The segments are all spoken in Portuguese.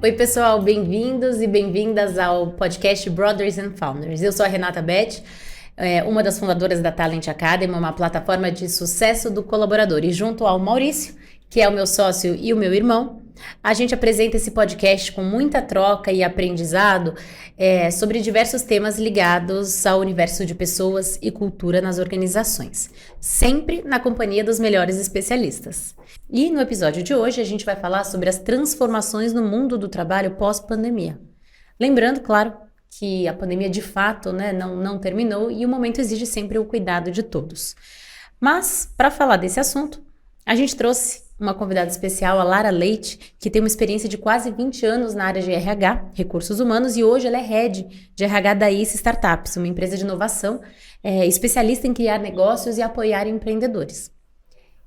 Oi, pessoal, bem-vindos e bem-vindas ao podcast Brothers and Founders. Eu sou a Renata Beth, uma das fundadoras da Talent Academy, uma plataforma de sucesso do colaborador. E junto ao Maurício, que é o meu sócio e o meu irmão, a gente apresenta esse podcast com muita troca e aprendizado sobre diversos temas ligados ao universo de pessoas e cultura nas organizações, sempre na companhia dos melhores especialistas. E no episódio de hoje a gente vai falar sobre as transformações no mundo do trabalho pós-pandemia. Lembrando, claro, que a pandemia de fato não terminou e o momento exige sempre o cuidado de todos. Mas, para falar desse assunto, a gente trouxe uma convidada especial, a Lara Leite, que tem uma experiência de quase 20 anos na área de RH, recursos humanos, e hoje ela é Head de RH da ICE Startups, uma empresa de inovação especialista em criar negócios e apoiar empreendedores.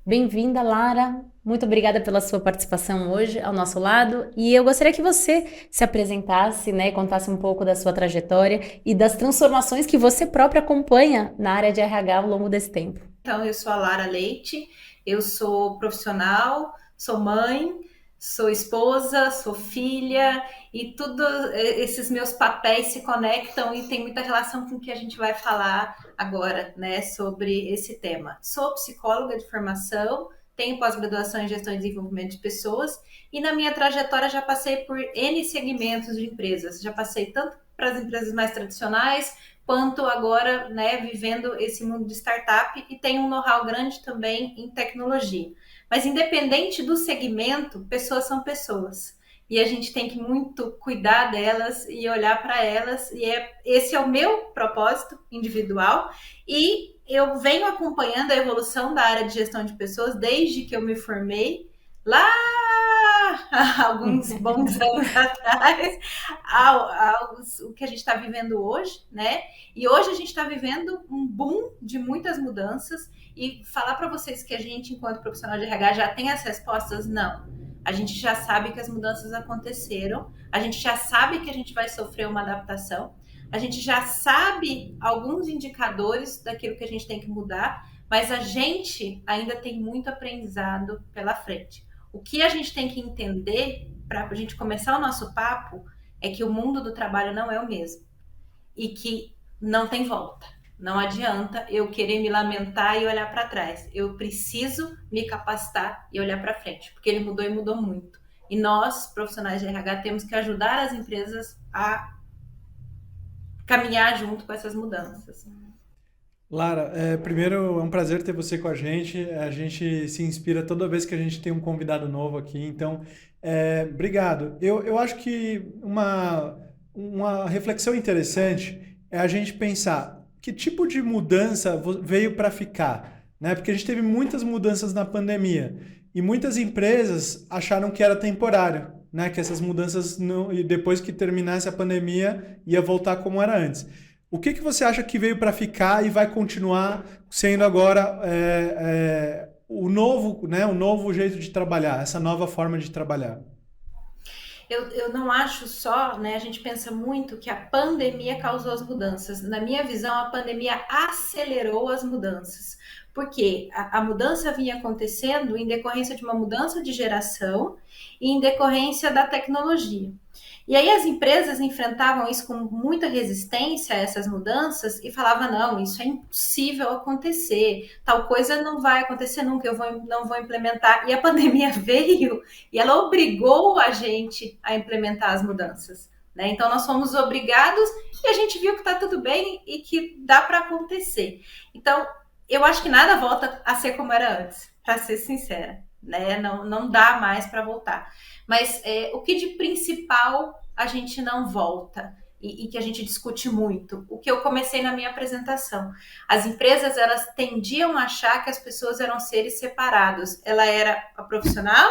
Bem-vinda, Lara. Muito obrigada pela sua participação hoje ao nosso lado. E eu gostaria que você se apresentasse, contasse um pouco da sua trajetória e das transformações que você própria acompanha na área de RH ao longo desse tempo. Então, eu sou a Lara Leite, eu sou profissional, sou mãe, sou esposa, sou filha e tudo esses meus papéis se conectam e tem muita relação com o que a gente vai falar agora, sobre esse tema. Sou psicóloga de formação, tenho pós-graduação em gestão e desenvolvimento de pessoas e na minha trajetória já passei por N segmentos de empresas, já passei tanto para as empresas mais tradicionais quanto agora, vivendo esse mundo de startup e tenho um know-how grande também em tecnologia. Mas independente do segmento, pessoas são pessoas. E a gente tem que muito cuidar delas e olhar para elas. E esse é o meu propósito individual. E eu venho acompanhando a evolução da área de gestão de pessoas desde que eu me formei, lá há alguns bons anos atrás, o que a gente está vivendo hoje, E hoje a gente está vivendo um boom de muitas mudanças. E falar para vocês que a gente, enquanto profissional de RH, já tem as respostas, não. A gente já sabe que as mudanças aconteceram, a gente já sabe que a gente vai sofrer uma adaptação, a gente já sabe alguns indicadores daquilo que a gente tem que mudar, mas a gente ainda tem muito aprendizado pela frente. O que a gente tem que entender, para a gente começar o nosso papo, é que o mundo do trabalho não é o mesmo e que não tem volta. Não adianta eu querer me lamentar e olhar para trás. Eu preciso me capacitar e olhar para frente, porque ele mudou e mudou muito. E nós, profissionais de RH, temos que ajudar as empresas a caminhar junto com essas mudanças. Lara, primeiro é um prazer ter você com a gente. A gente se inspira toda vez que a gente tem um convidado novo aqui. Então, obrigado. Eu acho que uma reflexão interessante é a gente pensar que tipo de mudança veio para ficar, Porque a gente teve muitas mudanças na pandemia e muitas empresas acharam que era temporário, Que essas mudanças, e depois que terminasse a pandemia, ia voltar como era antes. O que você acha que veio para ficar e vai continuar sendo agora o novo jeito de trabalhar, essa nova forma de trabalhar? Eu não acho só, a gente pensa muito que a pandemia causou as mudanças. Na minha visão, a pandemia acelerou as mudanças, porque a mudança vinha acontecendo em decorrência de uma mudança de geração e em decorrência da tecnologia. E aí as empresas enfrentavam isso com muita resistência a essas mudanças e falavam, não, isso é impossível acontecer, tal coisa não vai acontecer nunca, não vou implementar. E a pandemia veio e ela obrigou a gente a implementar as mudanças. Então nós fomos obrigados e a gente viu que está tudo bem e que dá para acontecer. Então eu acho que nada volta a ser como era antes, para ser sincera. Não dá mais para voltar. Mas o que de principal a gente não volta e que a gente discute muito? O que eu comecei na minha apresentação. As empresas, elas tendiam a achar que as pessoas eram seres separados. Ela era a profissional,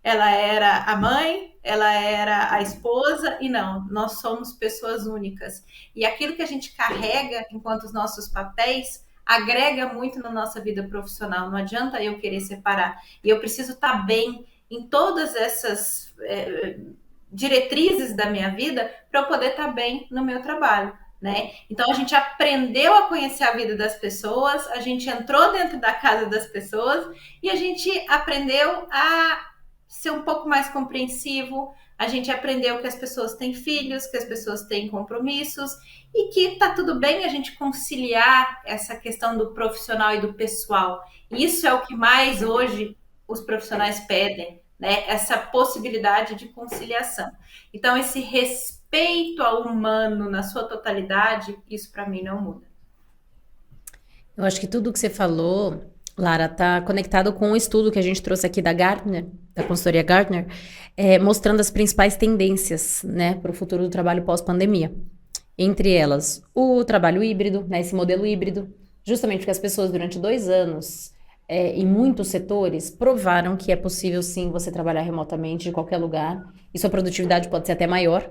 ela era a mãe, ela era a esposa, e não, nós somos pessoas únicas. E aquilo que a gente carrega enquanto os nossos papéis agrega muito na nossa vida profissional. Não adianta eu querer separar. E eu preciso estar bem em todas essas diretrizes da minha vida para eu poder estar bem no meu trabalho. Então a gente aprendeu a conhecer a vida das pessoas, a gente entrou dentro da casa das pessoas e a gente aprendeu a ser um pouco mais compreensivo, a gente aprendeu que as pessoas têm filhos, que as pessoas têm compromissos e que tá tudo bem a gente conciliar essa questão do profissional e do pessoal. Isso é o que mais hoje os profissionais pedem, né? Essa possibilidade de conciliação. Então, esse respeito ao humano na sua totalidade, isso para mim não muda. Eu acho que tudo que você falou, Lara, está conectado com um estudo que a gente trouxe aqui da Gartner, da consultoria Gartner, mostrando as principais tendências, né, para o futuro do trabalho pós-pandemia. Entre elas, o trabalho híbrido, né, esse modelo híbrido, justamente porque as pessoas durante 2 anos, em muitos setores, provaram que é possível sim você trabalhar remotamente de qualquer lugar e sua produtividade pode ser até maior.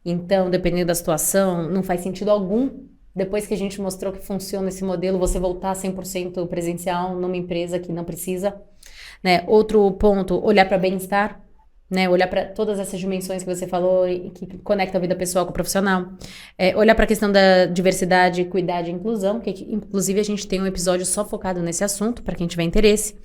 Então, dependendo da situação, não faz sentido algum, depois que a gente mostrou que funciona esse modelo, você voltar 100% presencial numa empresa que não precisa, né? Outro ponto, olhar para bem-estar, né? Olhar para todas essas dimensões que você falou e que conecta a vida pessoal com o profissional. Olhar para a questão da diversidade, equidade e inclusão, que inclusive a gente tem um episódio só focado nesse assunto, para quem tiver interesse.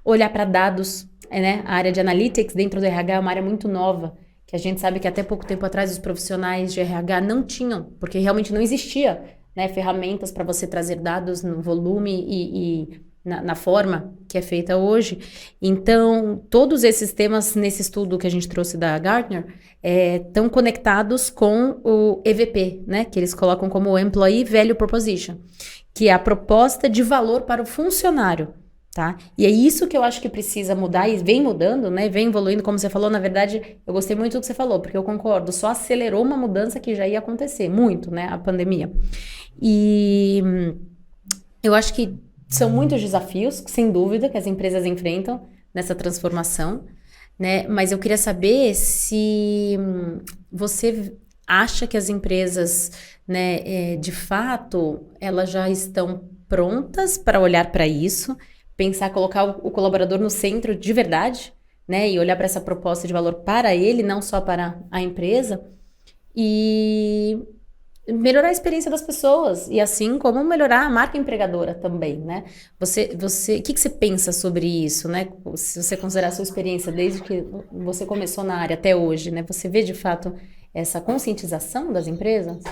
Olhar para dados, né? A área de analytics dentro do RH é uma área muito nova, que a gente sabe que até pouco tempo atrás os profissionais de RH não tinham, porque realmente não existia, né, ferramentas para você trazer dados no volume e na forma que é feita hoje. Então, todos esses temas nesse estudo que a gente trouxe da Gartner estão conectados com o EVP, né, que eles colocam como Employee Value Proposition, que é a proposta de valor para o funcionário. Tá? E é isso que eu acho que precisa mudar e vem mudando, né? Vem evoluindo, como você falou. Na verdade, eu gostei muito do que você falou, porque eu concordo, só acelerou uma mudança que já ia acontecer, muito, né? A pandemia. E eu acho que são muitos desafios, sem dúvida, que as empresas enfrentam nessa transformação, né? Mas eu queria saber se você acha que as empresas, né, de fato, elas já estão prontas para olhar para isso, pensar, colocar o colaborador no centro de verdade, né? E olhar para essa proposta de valor para ele, não só para a empresa, e melhorar a experiência das pessoas, e assim como melhorar a marca empregadora também, né? O que você pensa sobre isso, né? Se você considerar a sua experiência desde que você começou na área até hoje, né? Você vê de fato essa conscientização das empresas?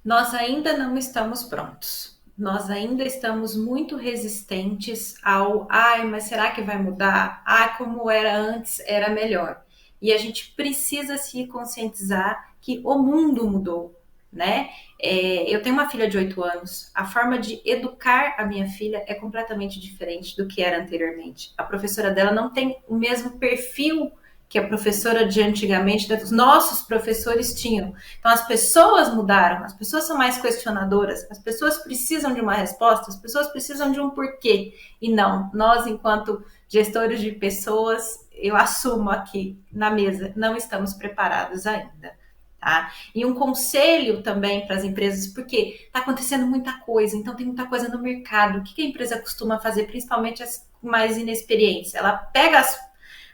Nós ainda não estamos prontos. Nós ainda estamos muito resistentes ao mas será que vai mudar? Como era antes, era melhor. E a gente precisa se conscientizar que o mundo mudou, né? Eu tenho uma filha de 8 anos. A forma de educar a minha filha é completamente diferente do que era anteriormente. A professora dela não tem o mesmo perfil que a professora de antigamente, os nossos professores tinham. Então, as pessoas mudaram, as pessoas são mais questionadoras, as pessoas precisam de uma resposta, as pessoas precisam de um porquê. E não, nós, enquanto gestores de pessoas, eu assumo aqui na mesa, não estamos preparados ainda. Tá? E um conselho também para as empresas, porque está acontecendo muita coisa, então tem muita coisa no mercado. O que a empresa costuma fazer, principalmente as mais inexperientes? Ela pega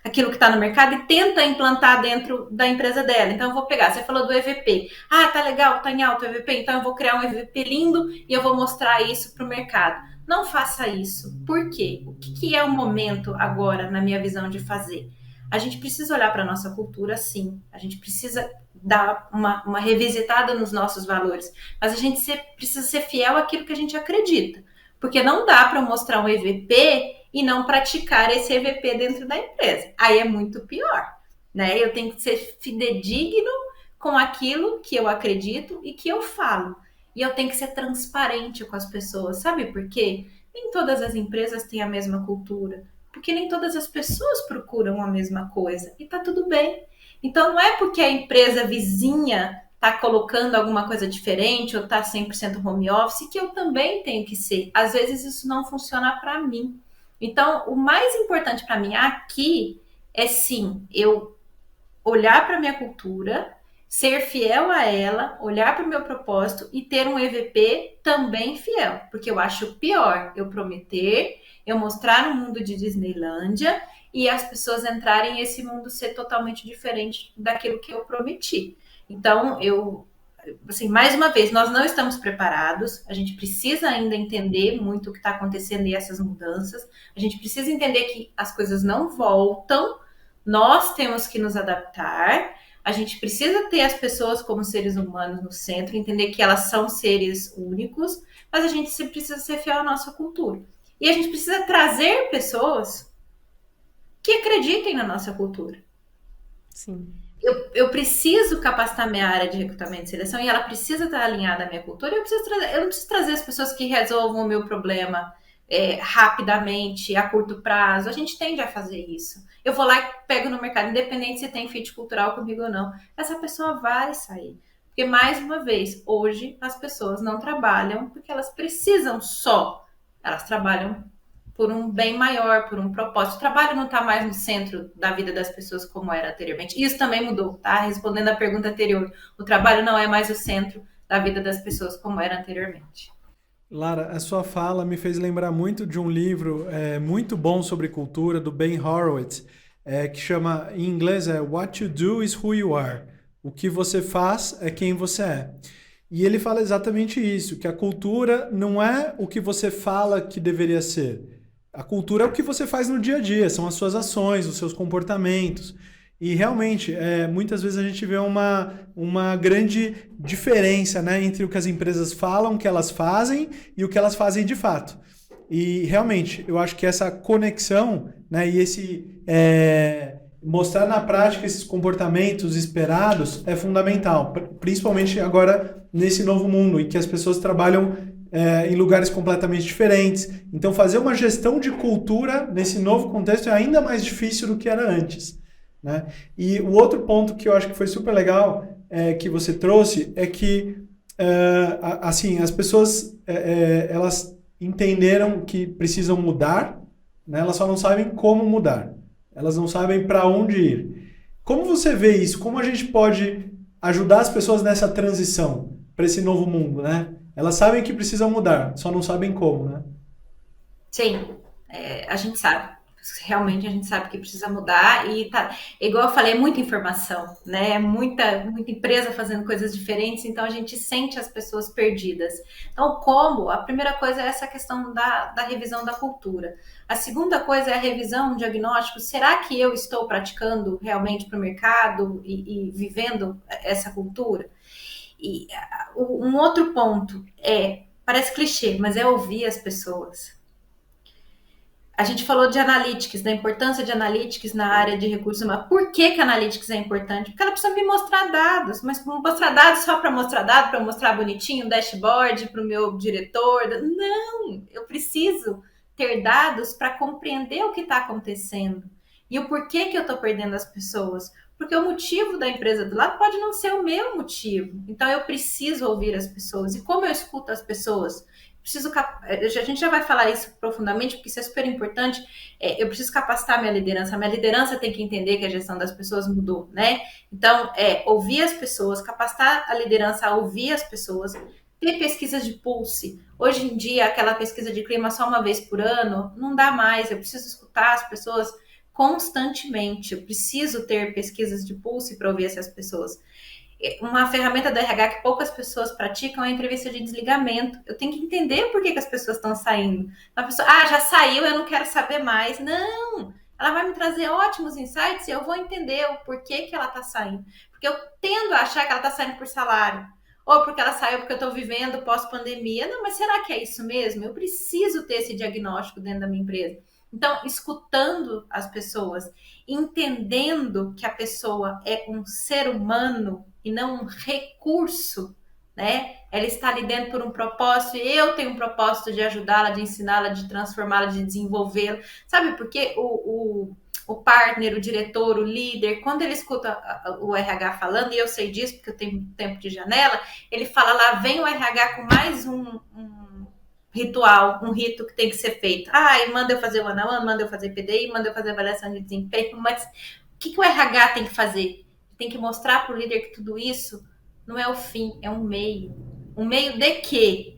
aquilo que está no mercado e tenta implantar dentro da empresa dela. Então, eu vou pegar, você falou do EVP. Tá legal, tá em alta o EVP, então eu vou criar um EVP lindo e eu vou mostrar isso para o mercado. Não faça isso. Por quê? O que é o momento agora, na minha visão, de fazer? A gente precisa olhar para a nossa cultura, sim. A gente precisa dar uma revisitada nos nossos valores. Mas a gente precisa ser fiel àquilo que a gente acredita. Porque não dá para mostrar um EVP e não praticar esse EVP dentro da empresa. Aí é muito pior, né? Eu tenho que ser fidedigno com aquilo que eu acredito e que eu falo. E eu tenho que ser transparente com as pessoas. Sabe por quê? Nem todas as empresas têm a mesma cultura. Porque nem todas as pessoas procuram a mesma coisa. E tá tudo bem. Então, não é porque a empresa vizinha tá colocando alguma coisa diferente ou tá 100% home office que eu também tenho que ser. Às vezes isso não funciona para mim. Então, o mais importante para mim aqui é sim, eu olhar para minha cultura, ser fiel a ela, olhar para o meu propósito e ter um EVP também fiel, porque eu acho pior eu prometer, eu mostrar um mundo de Disneylândia e as pessoas entrarem e esse mundo ser totalmente diferente daquilo que eu prometi. Então, assim, mais uma vez, nós não estamos preparados, a gente precisa ainda entender muito o que está acontecendo e essas mudanças, a gente precisa entender que as coisas não voltam Nós temos que nos adaptar, a gente precisa ter as pessoas como seres humanos no centro, entender que elas são seres únicos, mas a gente precisa ser fiel à nossa cultura. E a gente precisa trazer pessoas que acreditem na nossa cultura. Sim. Eu preciso capacitar minha área de recrutamento e seleção e ela precisa estar alinhada à minha cultura. Eu não preciso trazer as pessoas que resolvam o meu problema rapidamente, a curto prazo. A gente tende a fazer isso. Eu vou lá e pego no mercado, independente se tem fit cultural comigo ou não. Essa pessoa vai sair. Porque, mais uma vez, hoje as pessoas não trabalham porque elas precisam só. Elas trabalham por um bem maior, por um propósito. O trabalho não está mais no centro da vida das pessoas como era anteriormente. Isso também mudou, tá? Respondendo à pergunta anterior, o trabalho não é mais o centro da vida das pessoas como era anteriormente. Lara, a sua fala me fez lembrar muito de um livro muito bom sobre cultura, do Ben Horowitz, que chama, em inglês, What You Do Is Who You Are. O que você faz é quem você é. E ele fala exatamente isso, que a cultura não é o que você fala que deveria ser. A cultura é o que você faz no dia a dia, são as suas ações, os seus comportamentos. E realmente, muitas vezes a gente vê uma grande diferença, né, entre o que as empresas falam que elas fazem e o que elas fazem de fato. E realmente, eu acho que essa conexão, né, e esse mostrar na prática esses comportamentos esperados é fundamental, principalmente agora nesse novo mundo, em que as pessoas trabalham em lugares completamente diferentes. Então, fazer uma gestão de cultura nesse novo contexto é ainda mais difícil do que era antes, né? E o outro ponto que eu acho que foi super legal que você trouxe é que assim, as pessoas elas entenderam que precisam mudar, né? Elas só não sabem como mudar. Elas não sabem para onde ir. Como você vê isso? Como a gente pode ajudar as pessoas nessa transição para esse novo mundo, né? Elas sabem que precisam mudar, só não sabem como, né? Sim, a gente sabe. Realmente a gente sabe que precisa mudar e tá, igual eu falei, é muita informação, né? Muita empresa fazendo coisas diferentes, então a gente sente as pessoas perdidas. Então, como? A primeira coisa é essa questão da revisão da cultura. A segunda coisa é a revisão, um diagnóstico. Será que eu estou praticando realmente para o mercado e vivendo essa cultura? E um outro ponto parece clichê, mas é ouvir as pessoas. A gente falou de analytics, da importância de analytics na área de recursos humanos. Por que analytics é importante? Porque ela precisa me mostrar dados, mas mostrar dados só para mostrar dados, para mostrar bonitinho um dashboard para o meu diretor. Não, eu preciso ter dados para compreender o que está acontecendo e o porquê que eu estou perdendo as pessoas. Porque o motivo da empresa do lado pode não ser o meu motivo. Então, eu preciso ouvir as pessoas. E como eu escuto as pessoas? A gente já vai falar isso profundamente, porque isso é super importante. Eu preciso capacitar minha liderança. A minha liderança tem que entender que a gestão das pessoas mudou, né? Então, ouvir as pessoas, capacitar a liderança a ouvir as pessoas, ter pesquisas de pulse. Hoje em dia, aquela pesquisa de clima só uma vez por ano, não dá mais. Eu preciso escutar as pessoas constantemente. Eu preciso ter pesquisas de pulse para ouvir essas pessoas. Uma ferramenta do RH que poucas pessoas praticam é a entrevista de desligamento. Eu tenho que entender por que as pessoas estão saindo. A pessoa, já saiu, eu não quero saber mais. Não! Ela vai me trazer ótimos insights e eu vou entender o porquê que ela está saindo. Porque eu tendo a achar que ela está saindo por salário. Ou porque ela saiu porque eu estou vivendo pós-pandemia. Não, mas será que é isso mesmo? Eu preciso ter esse diagnóstico dentro da minha empresa. Então, escutando as pessoas, entendendo que a pessoa é um ser humano e não um recurso, né? Ela está ali dentro por um propósito e eu tenho um propósito de ajudá-la, de ensiná-la, de transformá-la, de desenvolvê-la. Sabe por quê? O partner, o diretor, o líder, quando ele escuta o RH falando, e eu sei disso porque eu tenho tempo de janela, ele fala lá, vem o RH com mais um ritual, um rito que tem que ser feito. Manda eu fazer o one-on-one, manda eu fazer PDI, manda eu fazer avaliação de desempenho, mas o que o RH tem que fazer? Tem que mostrar para o líder que tudo isso não é o fim, é um meio. Um meio de quê?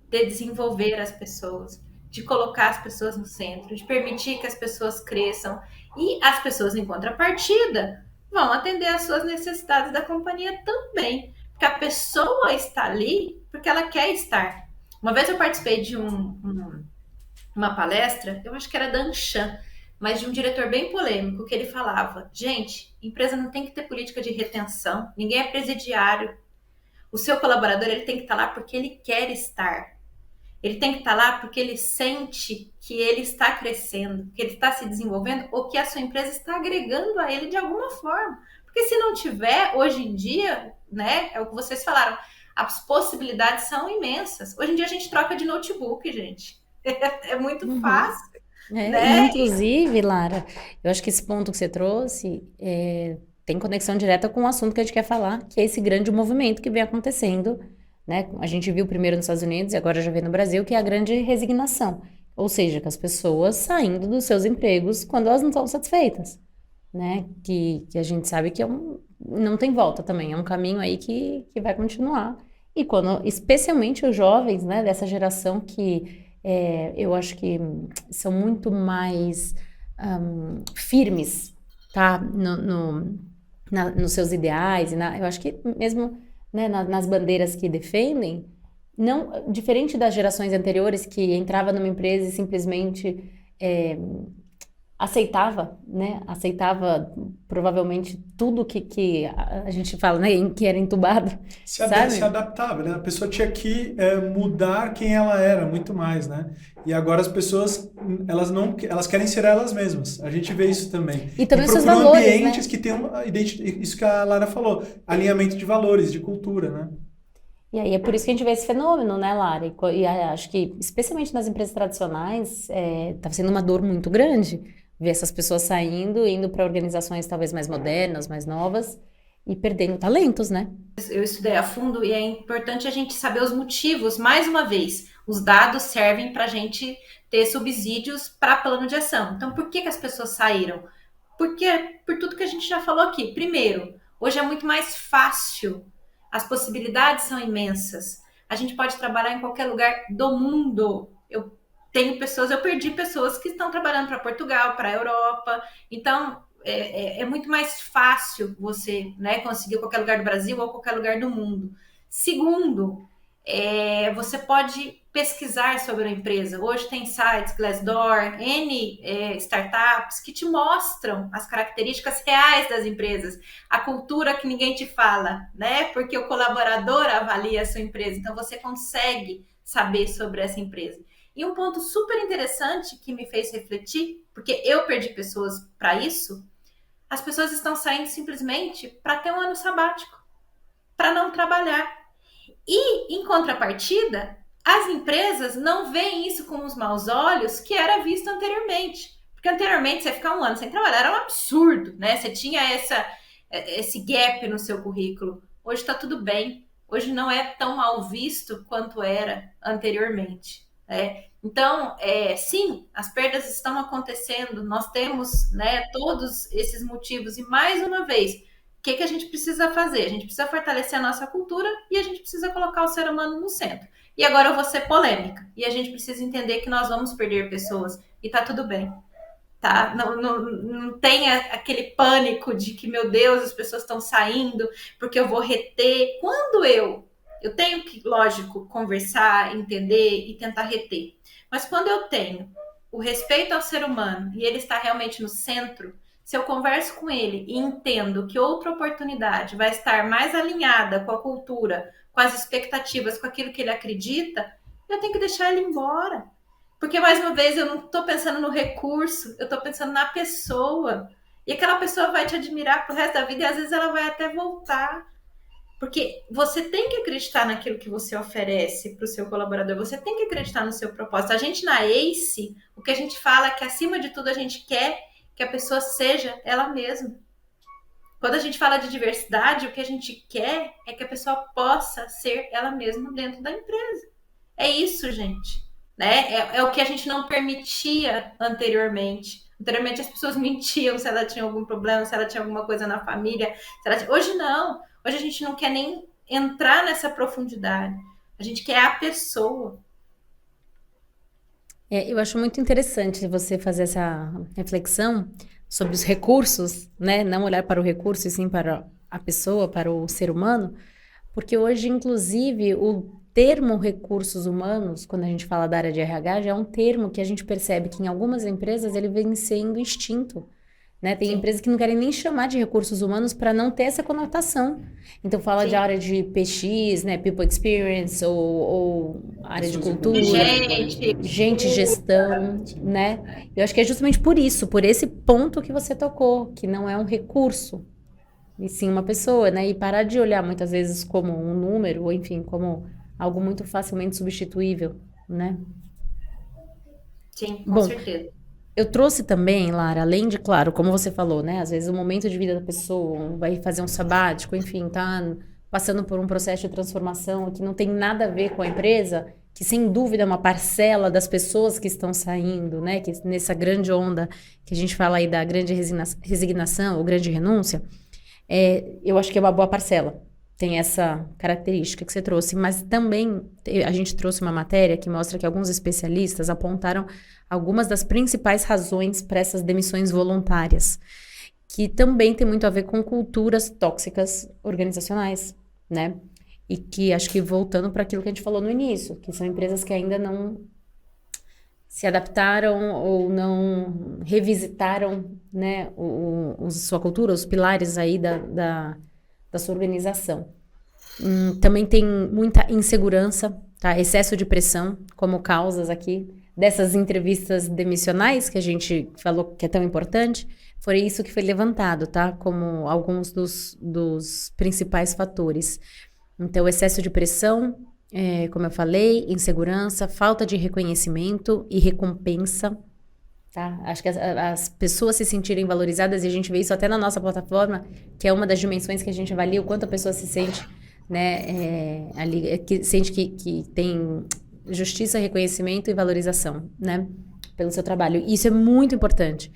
De desenvolver as pessoas, de colocar as pessoas no centro, de permitir que as pessoas cresçam e as pessoas, em contrapartida, vão atender às suas necessidades da companhia também. Porque a pessoa está ali porque ela quer estar. Uma vez eu participei de uma palestra, eu acho que era da Anshan, mas de um diretor bem polêmico, que ele falava: gente, empresa não tem que ter política de retenção, ninguém é presidiário. O seu colaborador, ele tem que estar lá porque ele quer estar. Ele tem que estar lá porque ele sente que ele está crescendo, que ele está se desenvolvendo, ou que a sua empresa está agregando a ele de alguma forma. Porque se não tiver, hoje em dia, né, é o que vocês falaram, as possibilidades são imensas. Hoje em dia a gente troca de notebook, gente. É muito fácil, né? Inclusive, Lara, eu acho que esse ponto que você trouxe tem conexão direta com o assunto que a gente quer falar, que é esse grande movimento que vem acontecendo, né? A gente viu primeiro nos Estados Unidos e agora já vê no Brasil, que é a grande resignação. Ou seja, que as pessoas saindo dos seus empregos quando elas não estão satisfeitas, né? Que a gente sabe que não tem volta também, é um caminho aí que vai continuar. E especialmente os jovens, né, dessa geração que eu acho que são muito mais firmes, tá? Nos seus ideais, eu acho que mesmo, né, nas bandeiras que defendem, não, diferente das gerações anteriores que entrava numa empresa e simplesmente aceitava, né? Aceitava provavelmente tudo que a gente fala, né? Que era entubado, sabe? Se adaptava, né? A pessoa tinha que mudar quem ela era, muito mais, né? E agora as pessoas, elas querem ser elas mesmas. A gente vê isso também. E também e os seus procuram valores, ambientes né? que tenham isso que a Lara falou, alinhamento de valores, de cultura, né? E aí é por isso que a gente vê esse fenômeno, né, Lara? E acho que, especialmente nas empresas tradicionais, tá sendo uma dor muito grande ver essas pessoas saindo, indo para organizações talvez mais modernas, mais novas, e perdendo talentos, né? Eu estudei a fundo e é importante a gente saber os motivos. Mais uma vez, os dados servem para a gente ter subsídios para plano de ação. Então, por que as pessoas saíram? Porque por tudo que a gente já falou aqui. Primeiro, hoje é muito mais fácil. As possibilidades são imensas. A gente pode trabalhar em qualquer lugar do mundo. Eu perdi pessoas que estão trabalhando para Portugal, para a Europa. Então, é muito mais fácil você, né, conseguir qualquer lugar do Brasil ou qualquer lugar do mundo. Segundo, você pode pesquisar sobre a empresa. Hoje tem sites, Glassdoor, startups que te mostram as características reais das empresas, a cultura que ninguém te fala, né? Porque o colaborador avalia a sua empresa, então você consegue saber sobre essa empresa. E um ponto super interessante que me fez refletir, porque eu perdi pessoas para isso, as pessoas estão saindo simplesmente para ter um ano sabático, para não trabalhar. E, em contrapartida, as empresas não veem isso com os maus olhos que era visto anteriormente. Porque anteriormente, você ficar um ano sem trabalhar era um absurdo, né? Você tinha esse gap no seu currículo. Hoje está tudo bem. Hoje não é tão mal visto quanto era anteriormente. Então, sim, as perdas estão acontecendo, nós temos, né, todos esses motivos, e mais uma vez, o que a gente precisa fazer? A gente precisa fortalecer a nossa cultura e a gente precisa colocar o ser humano no centro. E agora eu vou ser polêmica, e a gente precisa entender que nós vamos perder pessoas, e tá tudo bem, tá? Não tenha aquele pânico de que, meu Deus, as pessoas estão saindo porque eu vou reter. Quando eu tenho que, lógico, conversar, entender e tentar reter. Mas quando eu tenho o respeito ao ser humano e ele está realmente no centro, se eu converso com ele e entendo que outra oportunidade vai estar mais alinhada com a cultura, com as expectativas, com aquilo que ele acredita, eu tenho que deixar ele embora. Porque, mais uma vez, eu não estou pensando no recurso, eu estou pensando na pessoa. E aquela pessoa vai te admirar pro resto da vida e às vezes ela vai até voltar. Porque você tem que acreditar naquilo que você oferece para o seu colaborador, você tem que acreditar no seu propósito. A gente na ACE, o que a gente fala é que acima de tudo a gente quer que a pessoa seja ela mesma. Quando a gente fala de diversidade, o que a gente quer é que a pessoa possa ser ela mesma dentro da empresa. É isso, gente. Né? É o que a gente não permitia anteriormente. Anteriormente as pessoas mentiam se ela tinha algum problema, se ela tinha alguma coisa na família. Hoje não. Hoje a gente não quer nem entrar nessa profundidade. A gente quer a pessoa. Eu acho muito interessante você fazer essa reflexão sobre os recursos, né? Não olhar para o recurso, e sim para a pessoa, para o ser humano, porque hoje, inclusive, termo recursos humanos, quando a gente fala da área de RH, já é um termo que a gente percebe que em algumas empresas ele vem sendo extinto. Né? Tem empresas que não querem nem chamar de recursos humanos para não ter essa conotação. Então, fala de área de PX, né? People Experience, ou área de cultura, gente, gestão, né? Eu acho que é justamente por isso, por esse ponto que você tocou, que não é um recurso, e sim uma pessoa, né? E parar de olhar muitas vezes como um número, ou enfim, como algo muito facilmente substituível, né? Sim, com certeza. Eu trouxe também, Lara, além de, claro, como você falou, né? Às vezes o momento de vida da pessoa vai fazer um sabático, enfim, tá passando por um processo de transformação que não tem nada a ver com a empresa, que sem dúvida é uma parcela das pessoas que estão saindo, né? Que nessa grande onda que a gente fala aí da grande resignação ou grande renúncia, eu acho que é uma boa parcela. Tem essa característica que você trouxe, mas também a gente trouxe uma matéria que mostra que alguns especialistas apontaram algumas das principais razões para essas demissões voluntárias, que também tem muito a ver com culturas tóxicas organizacionais, né? E que acho que voltando para aquilo que a gente falou no início, que são empresas que ainda não se adaptaram ou não revisitaram, né, sua cultura, os pilares aí da sua organização. Também tem muita insegurança, tá? Excesso de pressão, como causas aqui dessas entrevistas demissionais que a gente falou que é tão importante. Foi isso que foi levantado, tá? Como alguns dos principais fatores. Então, excesso de pressão, como eu falei, insegurança, falta de reconhecimento e recompensa. Tá? Acho que as pessoas se sentirem valorizadas, e a gente vê isso até na nossa plataforma, que é uma das dimensões que a gente avalia, o quanto a pessoa se sente, né, ali, que sente que tem justiça, reconhecimento e valorização, né, pelo seu trabalho. Isso é muito importante.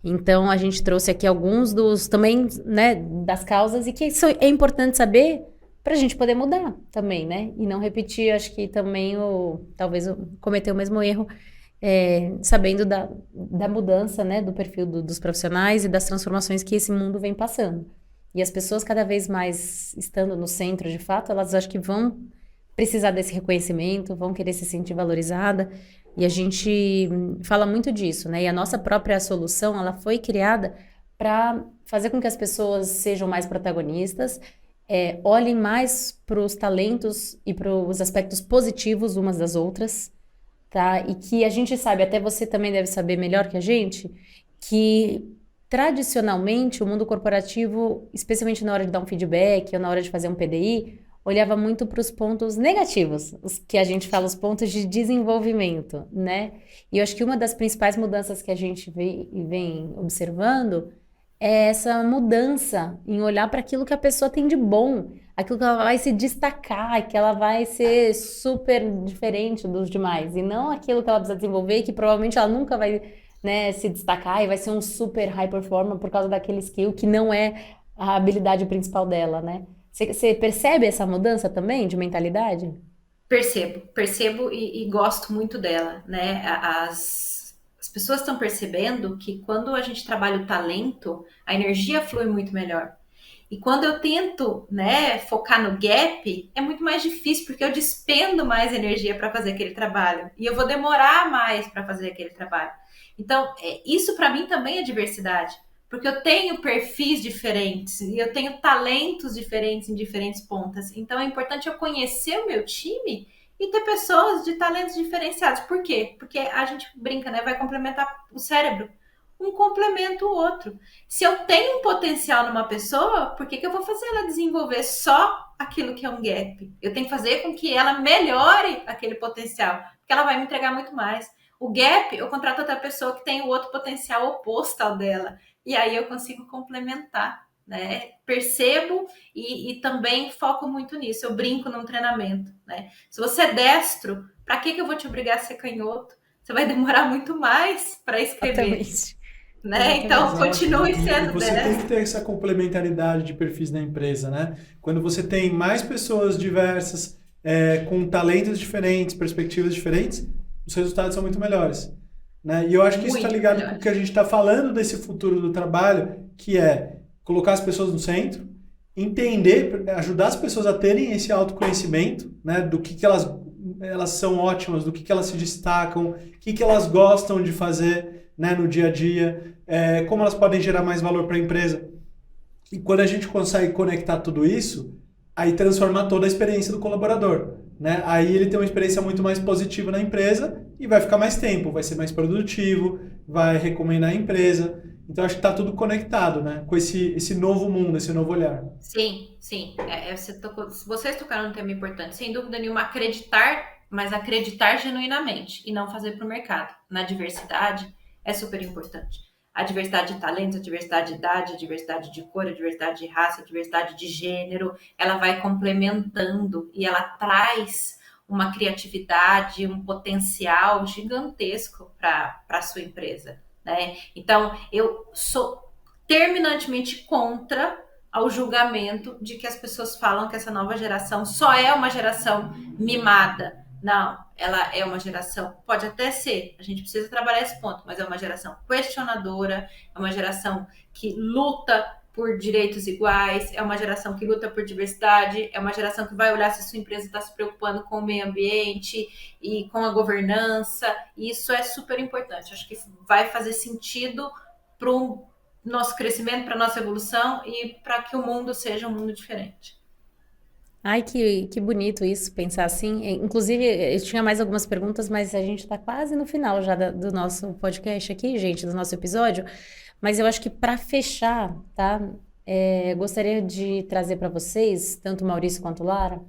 Então, a gente trouxe aqui alguns também, né, das causas, e que isso é importante saber para a gente poder mudar também, né, e não repetir, acho que também, talvez cometer o mesmo erro, sabendo da mudança, né, do perfil dos profissionais e das transformações que esse mundo vem passando. E as pessoas cada vez mais estando no centro, de fato, elas acho que vão precisar desse reconhecimento, vão querer se sentir valorizada, e a gente fala muito disso, né, e a nossa própria solução, ela foi criada para fazer com que as pessoas sejam mais protagonistas, olhem mais para os talentos e para os aspectos positivos umas das outras, tá? E que a gente sabe, até você também deve saber melhor que a gente, que tradicionalmente o mundo corporativo, especialmente na hora de dar um feedback ou na hora de fazer um PDI, olhava muito para os pontos negativos, os que a gente fala, os pontos de desenvolvimento, né? E eu acho que uma das principais mudanças que a gente vem observando é essa mudança em olhar para aquilo que a pessoa tem de bom, aquilo que ela vai se destacar, que ela vai ser super diferente dos demais, e não aquilo que ela precisa desenvolver e que provavelmente ela nunca vai, né, se destacar e vai ser um super high performer por causa daquele skill que não é a habilidade principal dela, né? Você percebe essa mudança também de mentalidade? Percebo e gosto muito dela, né? As pessoas estão percebendo que quando a gente trabalha o talento, a energia flui muito melhor. E quando eu tento, né, focar no gap, é muito mais difícil, porque eu despendo mais energia para fazer aquele trabalho. E eu vou demorar mais para fazer aquele trabalho. Então, isso para mim também é diversidade. Porque eu tenho perfis diferentes e eu tenho talentos diferentes em diferentes pontas. Então, é importante eu conhecer o meu time e ter pessoas de talentos diferenciados. Por quê? Porque a gente brinca, né? Vai complementar o cérebro. Um complementa o outro. Se eu tenho um potencial numa pessoa, por que eu vou fazer ela desenvolver só aquilo que é um gap? Eu tenho que fazer com que ela melhore aquele potencial, porque ela vai me entregar muito mais. O gap, eu contrato outra pessoa que tem o outro potencial oposto ao dela. E aí eu consigo complementar, né? Percebo e também foco muito nisso. Eu brinco num treinamento, né? Se você é destro, para que eu vou te obrigar a ser canhoto? Você vai demorar muito mais para escrever. Né? Então, continue sendo você destro. Tem que ter essa complementaridade de perfis na empresa, né? Quando você tem mais pessoas diversas, com talentos diferentes, perspectivas diferentes, os resultados são muito melhores. Né? E eu acho que isso está ligado com o que a gente está falando desse futuro do trabalho, que é colocar as pessoas no centro entender, ajudar as pessoas a terem esse autoconhecimento, né, do que elas são ótimas, do que elas se destacam, o que elas gostam de fazer, né, no dia a dia, como elas podem gerar mais valor para a empresa. E quando a gente consegue conectar tudo isso, aí transforma toda a experiência do colaborador, né? Aí ele tem uma experiência muito mais positiva na empresa e vai ficar mais tempo, vai ser mais produtivo, vai recomendar a empresa. Então, acho que está tudo conectado, né? Com esse novo mundo, esse novo olhar. Sim, sim. Vocês tocaram num tema importante. Sem dúvida nenhuma, acreditar, mas acreditar genuinamente e não fazer para o mercado. Na diversidade é super importante. A diversidade de talentos, a diversidade de idade, a diversidade de cor, a diversidade de raça, a diversidade de gênero, ela vai complementando e ela traz uma criatividade, um potencial gigantesco para a sua empresa, né? Então, eu sou terminantemente contra ao julgamento de que as pessoas falam que essa nova geração só é uma geração mimada. Não, ela é uma geração, pode até ser, a gente precisa trabalhar esse ponto, mas é uma geração questionadora, é uma geração que luta por direitos iguais, é uma geração que luta por diversidade, é uma geração que vai olhar se a sua empresa está se preocupando com o meio ambiente e com a governança, e isso é super importante. Acho que vai fazer sentido para o nosso crescimento, para a nossa evolução e para que o mundo seja um mundo diferente. Ai, que bonito isso, pensar assim. Inclusive, eu tinha mais algumas perguntas, mas a gente está quase no final já do nosso podcast aqui, gente, do nosso episódio. Mas eu acho que para fechar, tá? Gostaria de trazer para vocês, tanto Maurício quanto Lara,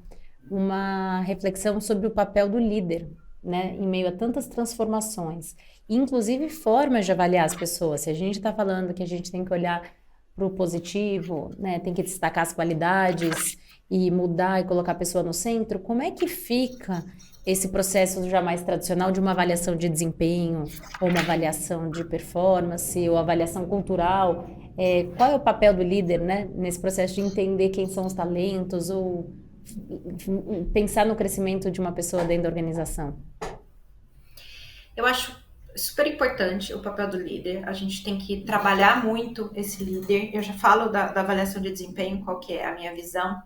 uma reflexão sobre o papel do líder, né? Em meio a tantas transformações. Inclusive formas de avaliar as pessoas. Se a gente está falando que a gente tem que olhar para o positivo, né? Tem que destacar as qualidades e mudar e colocar a pessoa no centro, como é que fica esse processo já mais tradicional de uma avaliação de desempenho, ou uma avaliação de performance, ou avaliação cultural? Qual é o papel do líder, né, nesse processo de entender quem são os talentos, ou pensar no crescimento de uma pessoa dentro da organização? Eu acho super importante o papel do líder. A gente tem que trabalhar muito esse líder. Eu já falo da avaliação de desempenho, qual que é a minha visão.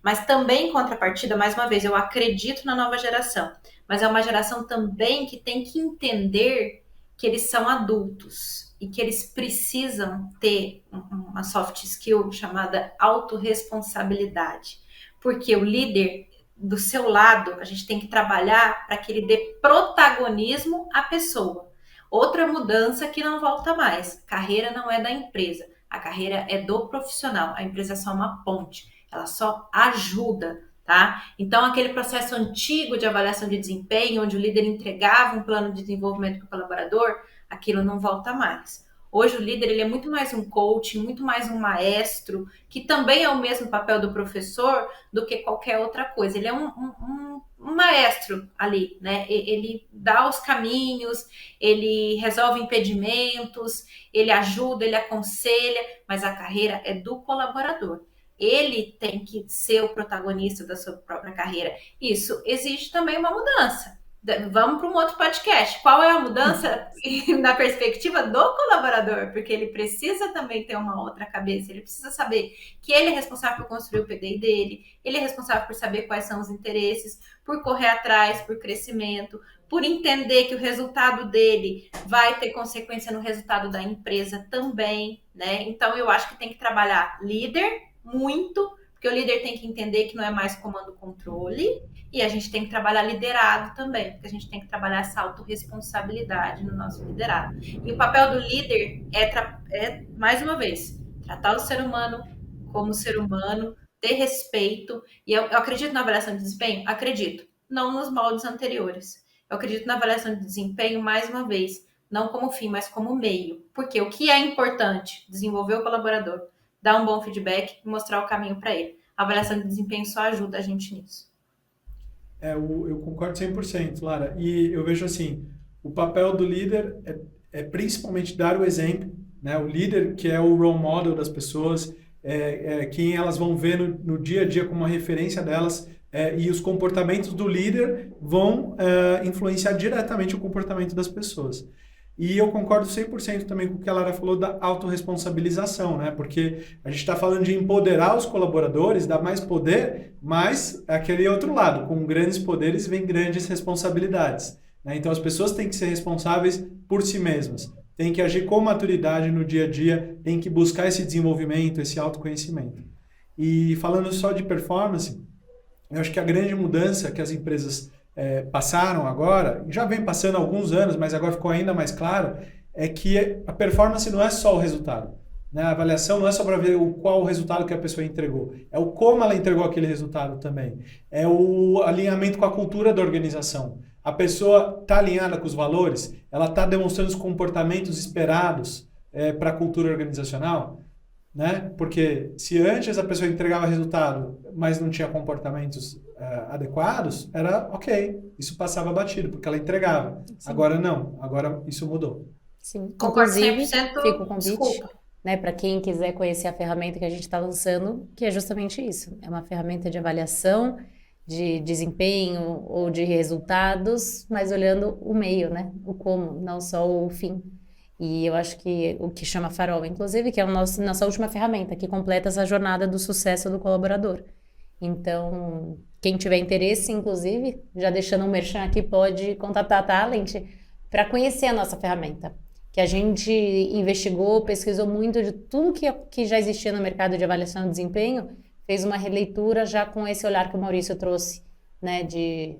Mas também, em contrapartida, mais uma vez, eu acredito na nova geração. Mas é uma geração também que tem que entender que eles são adultos e que eles precisam ter uma soft skill chamada autorresponsabilidade. Porque o líder, do seu lado, a gente tem que trabalhar para que ele dê protagonismo à pessoa. Outra mudança que não volta mais. Carreira não é da empresa. A carreira é do profissional. A empresa é só uma ponte. Ela só ajuda, tá? Então, aquele processo antigo de avaliação de desempenho, onde o líder entregava um plano de desenvolvimento para o colaborador, aquilo não volta mais. Hoje o líder ele é muito mais um coach, muito mais um maestro, que também é o mesmo papel do professor do que qualquer outra coisa. Ele é um maestro ali, né? Ele dá os caminhos, ele resolve impedimentos, ele ajuda, ele aconselha, mas a carreira é do colaborador. Ele tem que ser o protagonista da sua própria carreira. Isso exige também uma mudança. Vamos para um outro podcast. Qual é a mudança na perspectiva do colaborador? Porque ele precisa também ter uma outra cabeça. Ele precisa saber que ele é responsável por construir o PDI dele. Ele é responsável por saber quais são os interesses, por correr atrás, por crescimento, por entender que o resultado dele vai ter consequência no resultado da empresa também, né? Então, eu acho que tem que trabalhar líder muito, porque o líder tem que entender que não é mais comando-controle, e a gente tem que trabalhar liderado também, porque a gente tem que trabalhar essa autorresponsabilidade no nosso liderado. E o papel do líder é mais uma vez, tratar o ser humano como ser humano, ter respeito, e eu acredito na avaliação de desempenho? Acredito, não nos moldes anteriores. Eu acredito na avaliação de desempenho, mais uma vez, não como fim, mas como meio. Porque o que é importante? Desenvolver o colaborador, dar um bom feedback e mostrar o caminho para ele. A avaliação de desempenho só ajuda a gente nisso. Eu concordo 100%, Lara. E eu vejo assim, o papel do líder é principalmente dar o exemplo, né? O líder que é o role model das pessoas, quem elas vão ver no dia a dia como uma referência delas, e os comportamentos do líder vão influenciar diretamente o comportamento das pessoas. E eu concordo 100% também com o que a Lara falou da autorresponsabilização, né? Porque a gente está falando de empoderar os colaboradores, dar mais poder, mas é aquele outro lado, com grandes poderes vem grandes responsabilidades, né? Então as pessoas têm que ser responsáveis por si mesmas, têm que agir com maturidade no dia a dia, têm que buscar esse desenvolvimento, esse autoconhecimento. E falando só de performance, eu acho que a grande mudança que as empresas passaram agora, já vem passando há alguns anos, mas agora ficou ainda mais claro, é que a performance não é só o resultado, né? A avaliação não é só para ver qual o resultado que a pessoa entregou, é o como ela entregou aquele resultado também, é o alinhamento com a cultura da organização. A pessoa está alinhada com os valores, ela está demonstrando os comportamentos esperados para a cultura organizacional, né? Porque se antes a pessoa entregava resultado, mas não tinha comportamentos adequados, era ok, isso passava batido, porque ela entregava. Sim. Agora não, agora isso mudou. Sim, concordo inclusive, 100%, fica o convite, desculpa. né, para quem quiser conhecer a ferramenta que a gente está lançando, que é justamente isso, é uma ferramenta de avaliação, de desempenho ou de resultados, mas olhando o meio, né, o como, não só o fim. E eu acho que o que chama Farol, inclusive, que é a nossa última ferramenta, que completa essa jornada do sucesso do colaborador. Então, quem tiver interesse, inclusive, já deixando um merchan aqui, pode contatar a Talent para conhecer a nossa ferramenta, que a gente investigou, pesquisou muito de tudo que já existia no mercado de avaliação de desempenho, fez uma releitura já com esse olhar que o Maurício trouxe, né, de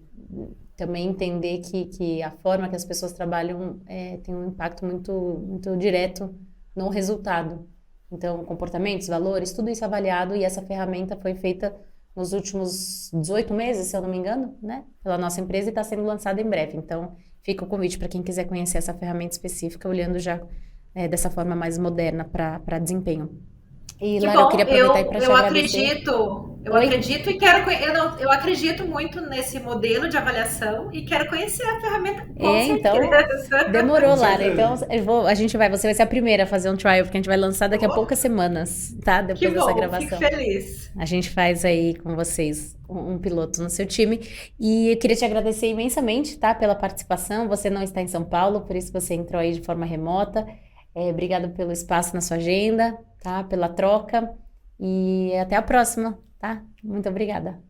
também entender que a forma que as pessoas trabalham tem um impacto muito, muito direto no resultado. Então, comportamentos, valores, tudo isso avaliado, e essa ferramenta foi feita nos últimos 18 meses, se eu não me engano, né, pela nossa empresa, e está sendo lançada em breve. Então, fica o convite para quem quiser conhecer essa ferramenta específica, olhando já dessa forma mais moderna para desempenho. E, Que Lara, bom, eu queria aproveitar para te agradecer. Eu acredito e quero, eu acredito muito nesse modelo de avaliação e quero conhecer a ferramenta com Então, certeza. demorou, Com Lara. certeza. Então, você vai ser a primeira a fazer um trial, porque a gente vai lançar daqui a poucas semanas, tá? Que Depois dessa bom, gravação. fico feliz. A gente faz aí com vocês um piloto no seu time. E eu queria te agradecer imensamente, tá? Pela participação. Você não está em São Paulo, por isso você entrou aí de forma remota. Obrigado pelo espaço na sua agenda, tá? Pela troca. E até a próxima, tá? Muito obrigada.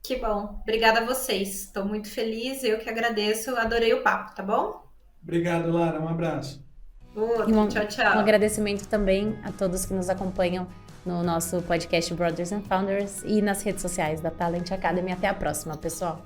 Que bom. Obrigada a vocês. Estou muito feliz, eu que agradeço. Adorei o papo, tá bom? Obrigado, Lara. Um abraço. Outro, tchau, tchau. Um agradecimento também a todos que nos acompanham no nosso podcast Brothers and Founders e nas redes sociais da Talent Academy. Até a próxima, pessoal.